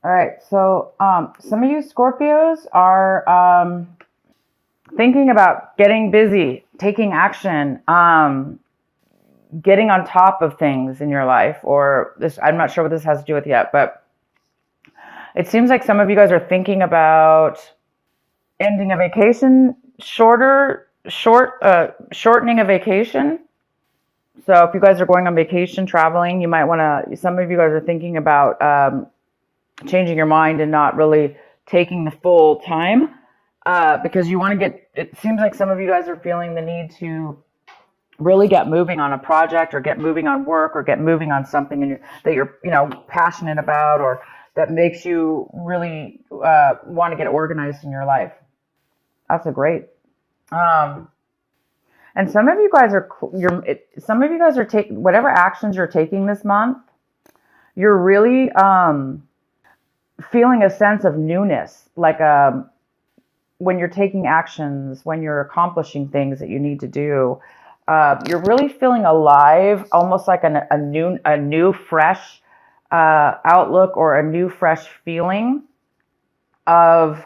All right. So some of you Scorpios are thinking about getting busy, taking action, getting on top of things in your life, or this, I'm not sure what this has to do with yet, but it seems like some of you guys are thinking about ending a vacation, shortening a vacation. So if you guys are going on vacation, traveling, you might want to, some of you guys are thinking about changing your mind and not really taking the full time because you want to get, it seems like some of you guys are feeling the need to really get moving on a project or get moving on work or get moving on something that you're, passionate about, or that makes you really want to get organized in your life. That's a great. Um, and some of you guys are, some of you guys are taking whatever actions you're taking this month. You're really feeling a sense of newness, like when you're taking actions, when you're accomplishing things that you need to do. You're really feeling alive, almost like a new fresh outlook, or a new fresh feeling of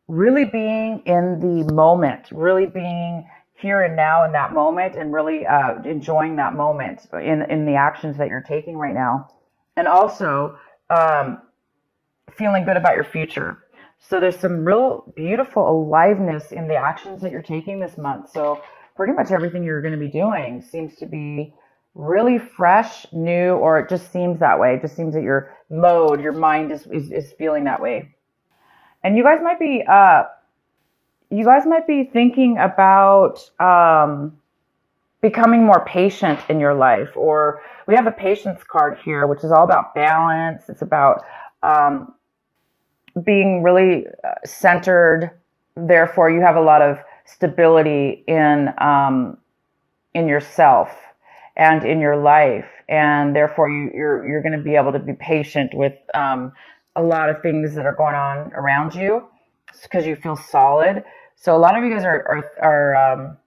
really being in the moment, really being here and now in that moment, and really enjoying that moment in the actions that you're taking right now, and also um, feeling good about your future. So there's some real beautiful aliveness in the actions that you're taking this month. So pretty much everything you're going to be doing seems to be really fresh, new, or it just seems that way. It just seems that your mode, your mind is feeling that way. And you guys might be thinking about becoming more patient in your life. Or we have a patience card here, which is all about balance. It's about being really centered. Therefore, you have a lot of stability in yourself and in your life, and therefore you're going to be able to be patient with a lot of things that are going on around you, because you feel solid. So a lot of you guys are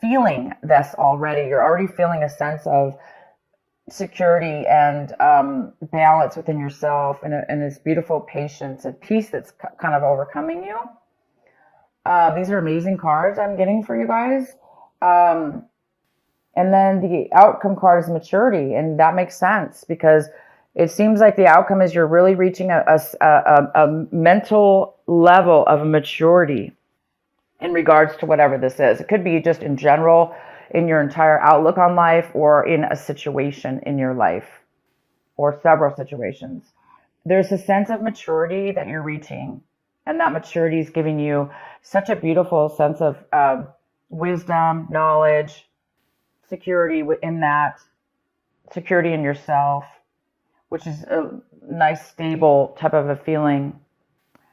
feeling this already. You're already feeling a sense of security and balance within yourself, and this beautiful patience and peace that's kind of overcoming you. These are amazing cards I'm getting for you guys. Um, and then the outcome card is maturity, and that makes sense because it seems like the outcome is you're really reaching a mental level of maturity in regards to whatever this is. It could be just in general, in your entire outlook on life, or in a situation in your life, or several situations. There's a sense of maturity that you're reaching, and that maturity is giving you such a beautiful sense of wisdom, knowledge, security within that, security in yourself, which is a nice, stable type of a feeling.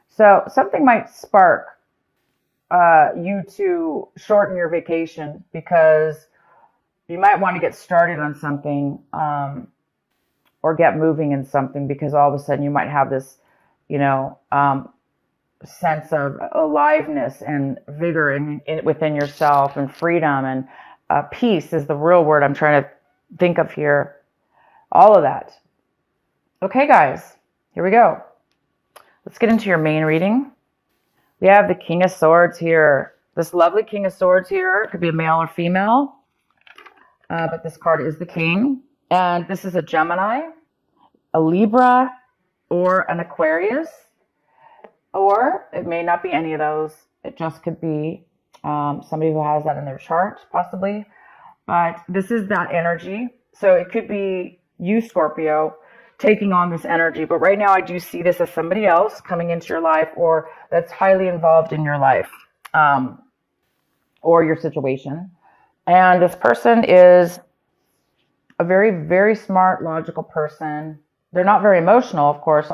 So something might spark you to shorten your vacation, because you might want to get started on something, or get moving in something, because all of a sudden you might have this, sense of aliveness and vigor within yourself, and freedom, and peace is the real word I'm trying to think of here. All of that. Okay, guys, here we go. Let's get into your main reading. We have the King of Swords here. This lovely King of Swords here. It could be a male or female, but this card is the King. And this is a Gemini, a Libra, or an Aquarius. Or it may not be any of those. It just could be somebody who has that in their chart, possibly. But this is that energy. So it could be you, Scorpio, taking on this energy. But right now I do see this as somebody else coming into your life, or that's highly involved in your life, or your situation. And this person is a very, very smart, logical person. They're not very emotional, of course,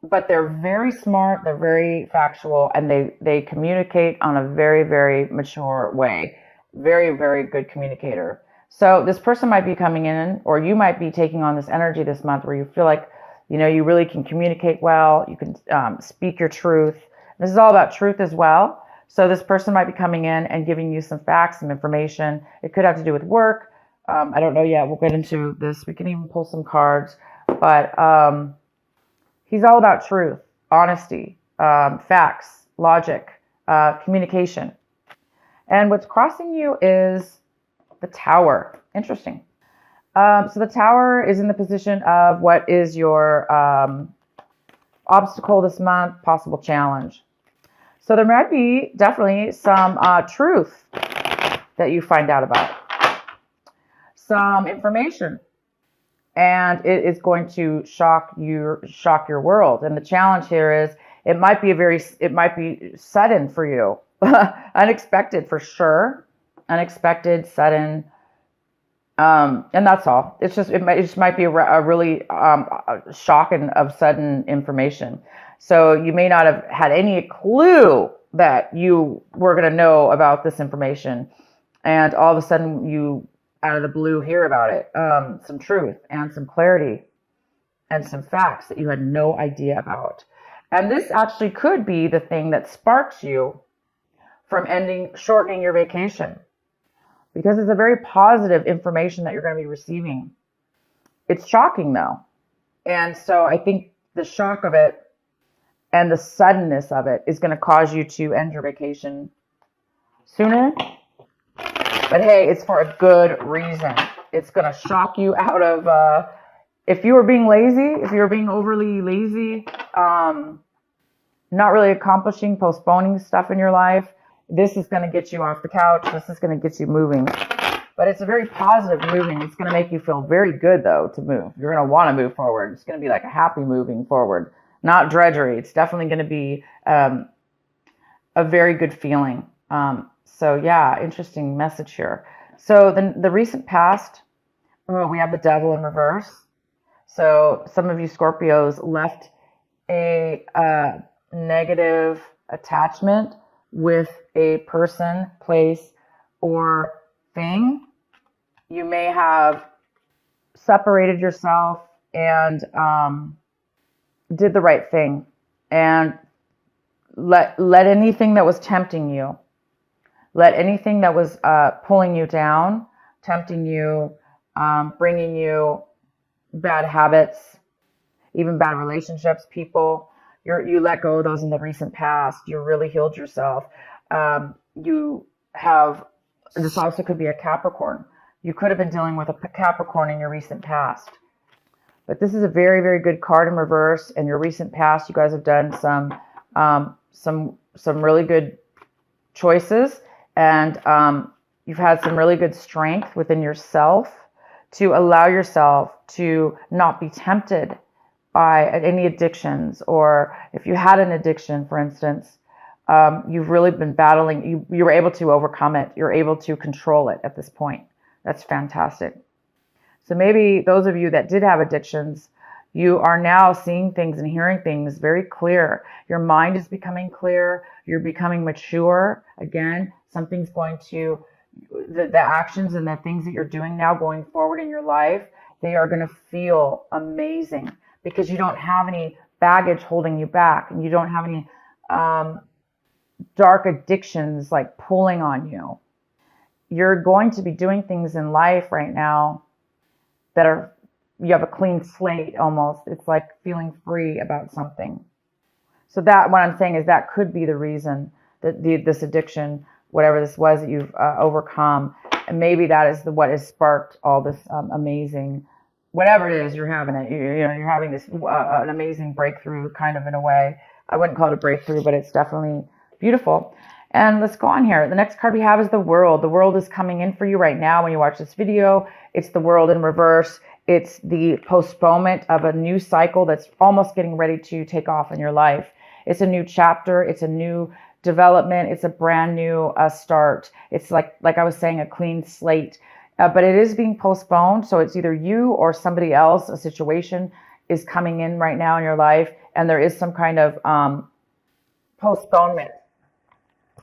but they're very smart, they're very factual, and they communicate on a very, very mature way. Very, very good communicator. So this person might be coming in, or you might be taking on this energy this month where you feel like, you really can communicate well, you can speak your truth. This is all about truth as well. So this person might be coming in and giving you some facts, some information. It could have to do with work. I don't know yet. We'll get into this. We can even pull some cards. But He's all about truth, honesty, facts, logic, communication. And what's crossing you is the Tower. Interesting. So the Tower is in the position of what is your obstacle this month, possible challenge. So there might be definitely some truth that you find out about, some information, and it is going to shock your world. And the challenge here is it might be sudden for you, unexpected for sure, unexpected, sudden. And that's all. It just might be a really shock of sudden information. So you may not have had any clue that you were going to know about this information, and all of a sudden you, out of the blue, hear about it. Some truth and some clarity and some facts that you had no idea about. And this actually could be the thing that sparks you from shortening your vacation. Because it's a very positive information that you're going to be receiving. It's shocking though. And so I think the shock of it and the suddenness of it is going to cause you to end your vacation sooner. But hey, it's for a good reason. It's going to shock you out of, if you were being lazy, if you were being overly lazy, not really accomplishing, postponing stuff in your life, this is going to get you off the couch. This is going to get you moving. But it's a very positive moving. It's going to make you feel very good, though, to move. You're going to want to move forward. It's going to be like a happy moving forward, not drudgery. It's definitely going to be a very good feeling. So, yeah, interesting message here. So the recent past, we have the Devil in reverse. So some of you Scorpios left a negative attachment with a person, place, or thing. You may have separated yourself and did the right thing and let anything that was tempting you, let anything that was pulling you down, tempting you, bringing you bad habits, even bad relationships, people, you let go of those in the recent past. You really healed yourself. You have, this also could be a Capricorn. You could have been dealing with a Capricorn in your recent past. But this is a very, very good card in reverse. In your recent past, you guys have done some really good choices, and you've had some really good strength within yourself to allow yourself to not be tempted by any addictions, or if you had an addiction, for instance, you've really been battling, you were able to overcome it. You're able to control it at this point. That's fantastic. So maybe those of you that did have addictions, you are now seeing things and hearing things very clear. Your mind is becoming clear. You're becoming mature. Again, something's going to, the actions and the things that you're doing now going forward in your life, they are going to feel amazing because you don't have any baggage holding you back, and you don't have any dark addictions like pulling on you. You're going to be doing things in life right now that are, you have a clean slate almost. It's like feeling free about something. So that, what I'm saying is that could be the reason that this addiction, whatever this was that you've overcome, and maybe that is what has sparked all this amazing, whatever it is, you're having it. You're having this an amazing breakthrough, kind of, in a way. I wouldn't call it a breakthrough, but it's definitely beautiful. And let's go on here. The next card we have is the World. The World is coming in for you right now when you watch this video. It's the World in reverse. It's the postponement of a new cycle that's almost getting ready to take off in your life. It's a new chapter. It's a new development. It's a brand new start. It's like I was saying, a clean slate. But it is being postponed. So it's either you or somebody else, a situation is coming in right now in your life. And there is some kind of postponement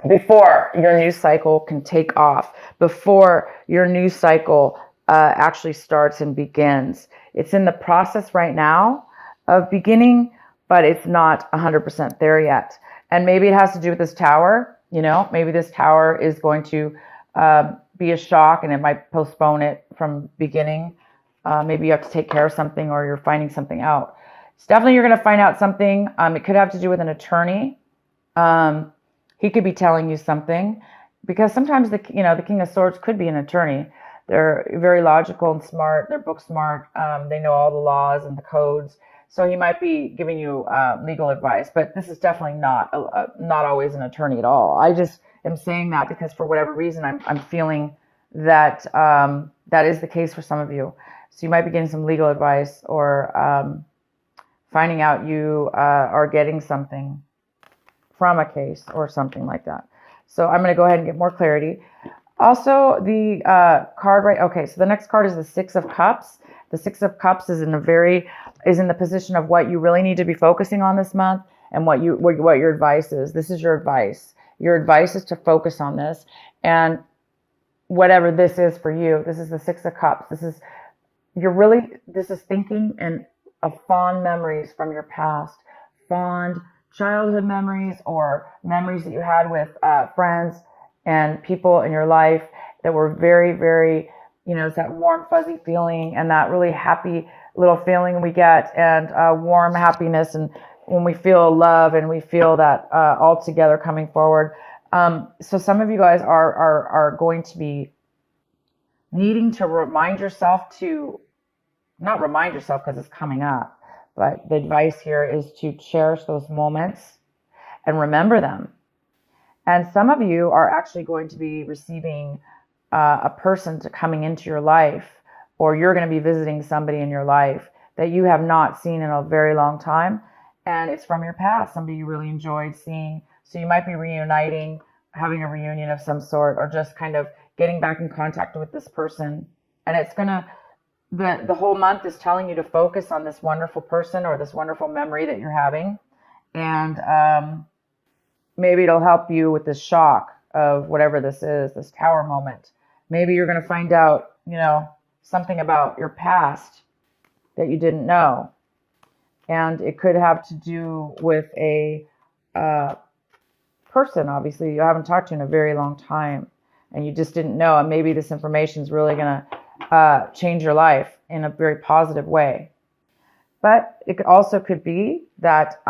before your new cycle can take off, before your new cycle actually starts and begins. It's in the process right now of beginning, but it's not 100% there yet. And maybe it has to do with this tower. Maybe this tower is going to be a shock, and it might postpone it from beginning. Maybe you have to take care of something, or you're finding something out. So definitely you're going to find out something. It could have to do with an attorney. He could be telling you something, because sometimes the King of Swords could be an attorney. They're very logical and smart. They're book smart. They know all the laws and the codes. So he might be giving you legal advice, but this is definitely not always an attorney at all. I just am saying that because for whatever reason, I'm feeling that that is the case for some of you. So you might be getting some legal advice, or finding out you are getting something from a case or something like that. So I'm going to go ahead and get more clarity. Also, the card, right? Okay, so the next card is the Six of Cups. The Six of Cups is in the position of what you really need to be focusing on this month, and what your advice is. This is your advice. Your advice is to focus on this, and whatever this is for you. This is the Six of Cups. This is thinking and of fond memories from your past, fond childhood memories, or memories that you had with friends and people in your life that were very, very, it's that warm, fuzzy feeling and that really happy little feeling we get, and warm happiness. And when we feel love and we feel that all together coming forward. So some of you guys are going to be needing to not remind yourself because it's coming up, but the advice here is to cherish those moments and remember them. And some of you are actually going to be receiving a person coming into your life, or you're going to be visiting somebody in your life that you have not seen in a very long time. And it's from your past, somebody you really enjoyed seeing. So you might be reuniting, having a reunion of some sort, or just kind of getting back in contact with this person. And it's going to, the whole month is telling you to focus on this wonderful person or this wonderful memory that you're having. And maybe it'll help you with this shock of whatever this is, this tower moment. Maybe you're going to find out, something about your past that you didn't know. And it could have to do with a person, obviously, you haven't talked to in a very long time, and you just didn't know. And maybe this information is really going to change your life in a very positive way. But it also could be that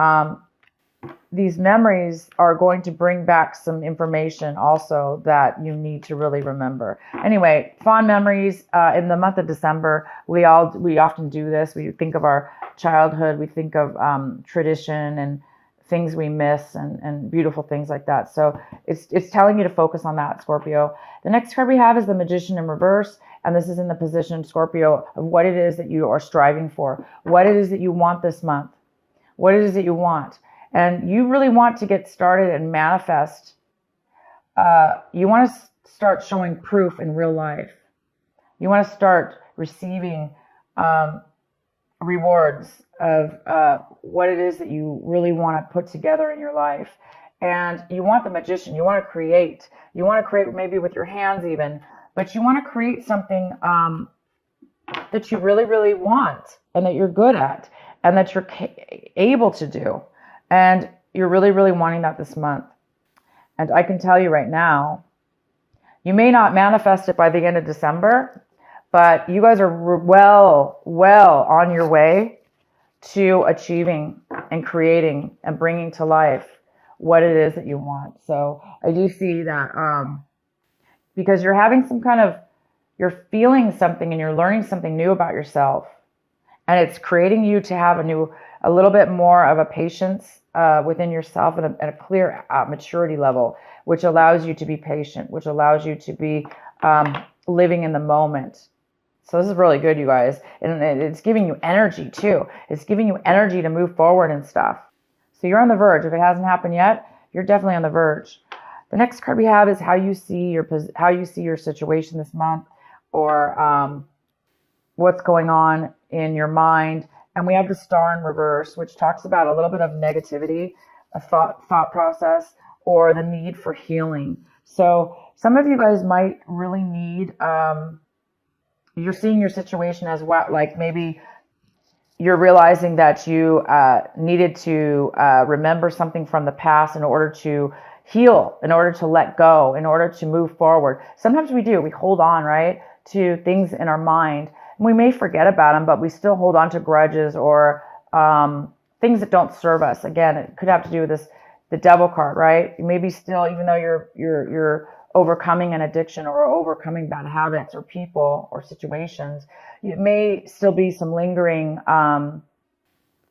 these memories are going to bring back some information also that you need to really remember. Anyway, fond memories in the month of December. We often do this. We think of our childhood. We think of tradition and things we miss, and beautiful things like that. So it's telling you to focus on that, Scorpio. The next card we have is the Magician in reverse. And this is in the position, Scorpio, of what it is that you are striving for, what it is that you want this month, what it is that you want. And you really want to get started and manifest. You want to start showing proof in real life. You want to start receiving rewards of what it is that you really want to put together in your life. And you want the Magician. You want to create. You want to create maybe with your hands even. But you want to create something that you really, really want, and that you're good at, and that you're able to do. And you're really, really wanting that this month. And I can tell you right now, you may not manifest it by the end of December, but you guys are well on your way to achieving and creating and bringing to life what it is that you want. So I do see that because you're having you're feeling something and you're learning something new about yourself. And it's creating you to have a little bit more of a patience within yourself, and a clear maturity level, which allows you to be patient, which allows you to be living in the moment. So this is really good, you guys. And it's giving you energy too. It's giving you energy to move forward and stuff. So you're on the verge. If it hasn't happened yet, you're definitely on the verge. The next card we have is how you see your situation this month, or what's going on in your mind. And we have the Star in reverse, which talks about a little bit of negativity, a thought process, or the need for healing. So some of you guys might really need, you're seeing your situation as what, like maybe you're realizing that you needed to remember something from the past in order to heal, in order to let go, in order to move forward. Sometimes we do. We hold on, right, to things in our mind. We may forget about them, but we still hold on to grudges or things that don't serve us. Again, it could have to do with this, the devil card, right? Maybe still, even though you're overcoming an addiction or overcoming bad habits or people or situations, it may still be some lingering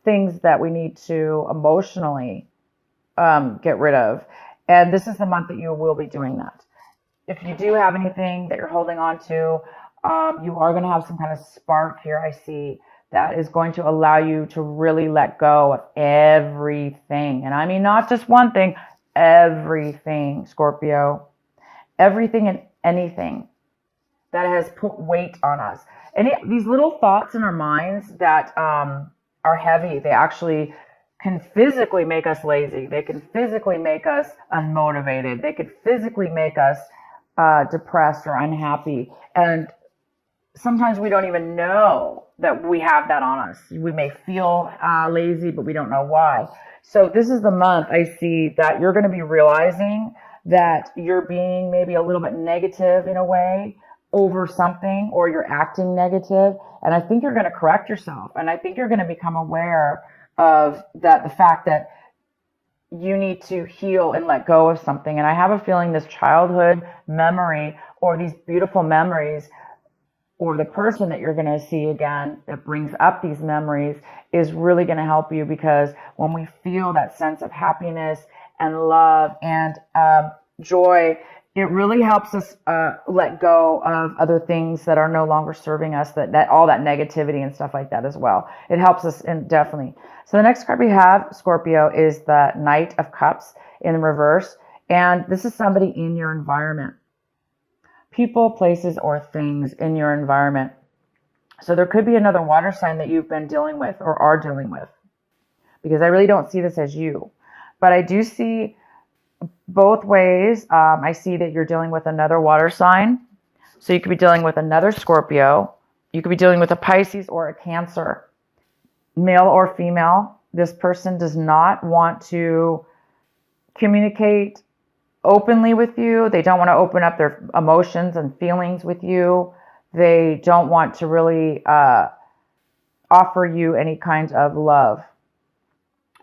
things that we need to emotionally get rid of. And this is the month that you will be doing that. If you do have anything that you're holding on to, you are going to have some kind of spark here, I see, that is going to allow you to really let go of everything. And I mean, not just one thing, everything, Scorpio. Everything and anything that has put weight on us. And these little thoughts in our minds that are heavy, they actually can physically make us lazy. They can physically make us unmotivated. They could physically make us depressed or unhappy. And sometimes we don't even know that we have that on us. We may feel lazy, but we don't know why. So this is the month I see that you're going to be realizing that you're being maybe a little bit negative in a way over something, or you're acting negative. And I think you're going to correct yourself. And I think you're going to become aware of that, the fact that you need to heal and let go of something. And I have a feeling this childhood memory or these beautiful memories, or the person that you're going to see again that brings up these memories, is really going to help you, because when we feel that sense of happiness and love and joy, it really helps us let go of other things that are no longer serving us, that all that negativity and stuff like that as well. It helps us, and definitely. So the next card we have, Scorpio, is the Knight of Cups in reverse. And this is somebody in your environment. People, places, or things in your environment. So there could be another water sign that you've been dealing with or are dealing with, because I really don't see this as you. But I do see both ways. I see that you're dealing with another water sign. So you could be dealing with another Scorpio. You could be dealing with a Pisces or a Cancer. Male or female, this person does not want to communicate openly with you. They don't want to open up their emotions and feelings with you. They don't want to really offer you any kind of love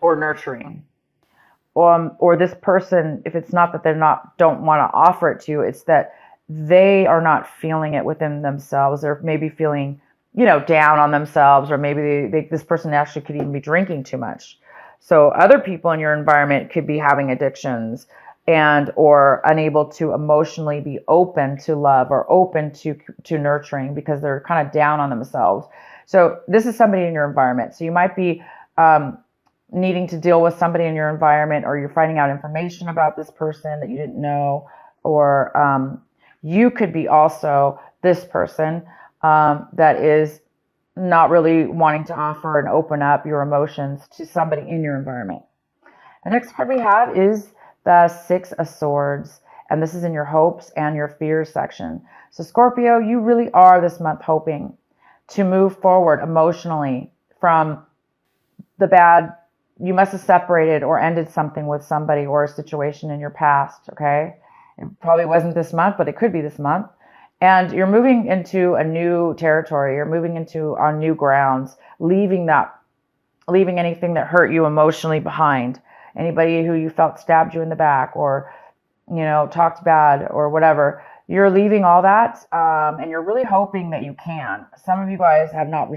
or nurturing. Or this person, if it's not that don't want to offer it to you, it's that they are not feeling it within themselves. They're maybe feeling, down on themselves, or maybe this person actually could even be drinking too much. So other people in your environment could be having addictions or unable to emotionally be open to love or open to nurturing, because they're kind of down on themselves. So this is somebody in your environment. So you might be needing to deal with somebody in your environment, or you're finding out information about this person that you didn't know, or you could be also this person that is not really wanting to offer and open up your emotions to somebody in your environment. The next card we have is the Six of Swords, and this is in your hopes and your fears section. So Scorpio, you really are this month hoping to move forward emotionally from the bad. You must have separated or ended something with somebody or a situation in your past, okay? It probably wasn't this month, but it could be this month. And you're moving into a new territory. You're moving into on new grounds, leaving anything that hurt you emotionally behind. Anybody who you felt stabbed you in the back, or, talked bad or whatever. You're leaving all that, and you're really hoping that you can. Some of you guys have not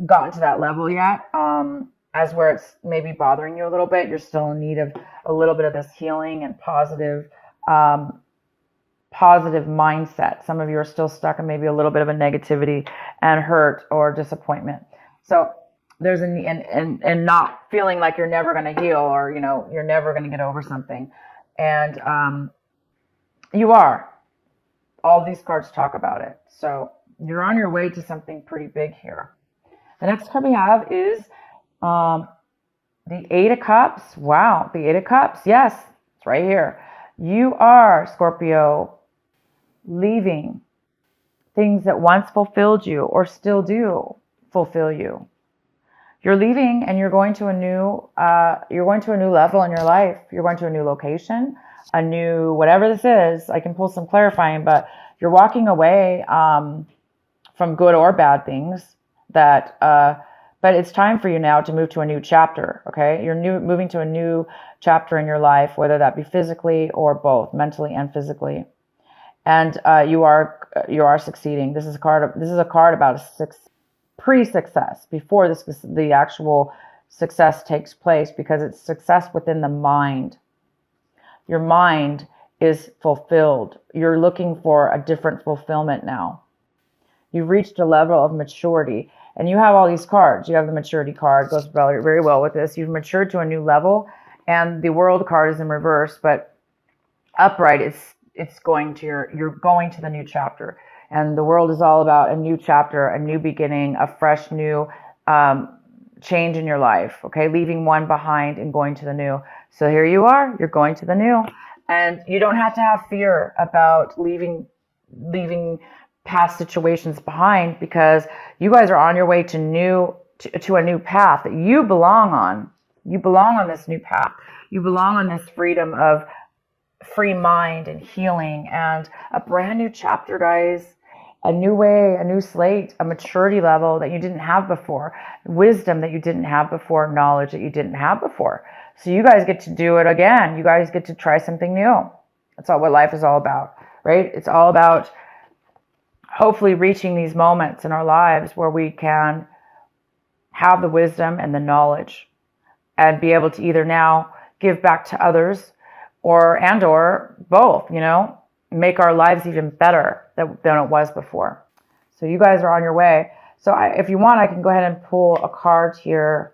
gotten to that level yet, as where it's maybe bothering you a little bit. You're still in need of a little bit of this healing and positive mindset. Some of you are still stuck in maybe a little bit of a negativity and hurt or disappointment. So there's and not feeling like you're never going to heal, or you're never going to get over something, and you are. All these cards talk about it. So you're on your way to something pretty big here. The next card we have is the Eight of Cups. Wow, the Eight of Cups. Yes, it's right here. You are, Scorpio, leaving things that once fulfilled you or still do fulfill you. You're leaving, and you're going to a new level in your life. You're going to a new location, a new whatever this is. I can pull some clarifying, but you're walking away from good or bad things that But it's time for you now to move to a new chapter, okay? You're moving to a new chapter in your life, whether that be physically or both, mentally and physically. And you are succeeding. This is a card about pre-success, before the actual success takes place, because it's success within the mind. Your mind is fulfilled. You're looking for a different fulfillment now. You've reached a level of maturity, and you have all these cards. You have the maturity card, goes very, very well with this. You've matured to a new level, and the world card is in reverse, but upright, it's going to you're going to the new chapter. And the world is all about a new chapter, a new beginning, a fresh new change in your life, okay? Leaving one behind and going to the new. So here you are, you're going to the new. And you don't have to have fear about leaving past situations behind, because you guys are on your way to a new path that you belong on. You belong on this new path. You belong on this freedom of free mind and healing and a brand new chapter, guys. A new way, a new slate, a maturity level that you didn't have before, wisdom that you didn't have before, knowledge that you didn't have before. So you guys get to do it again. You guys get to try something new. That's all what life is all about, right? It's all about hopefully reaching these moments in our lives where we can have the wisdom and the knowledge and be able to either now give back to others or both, make our lives even better than it was before. So you guys are on your way. So if you want, I can go ahead and pull a card here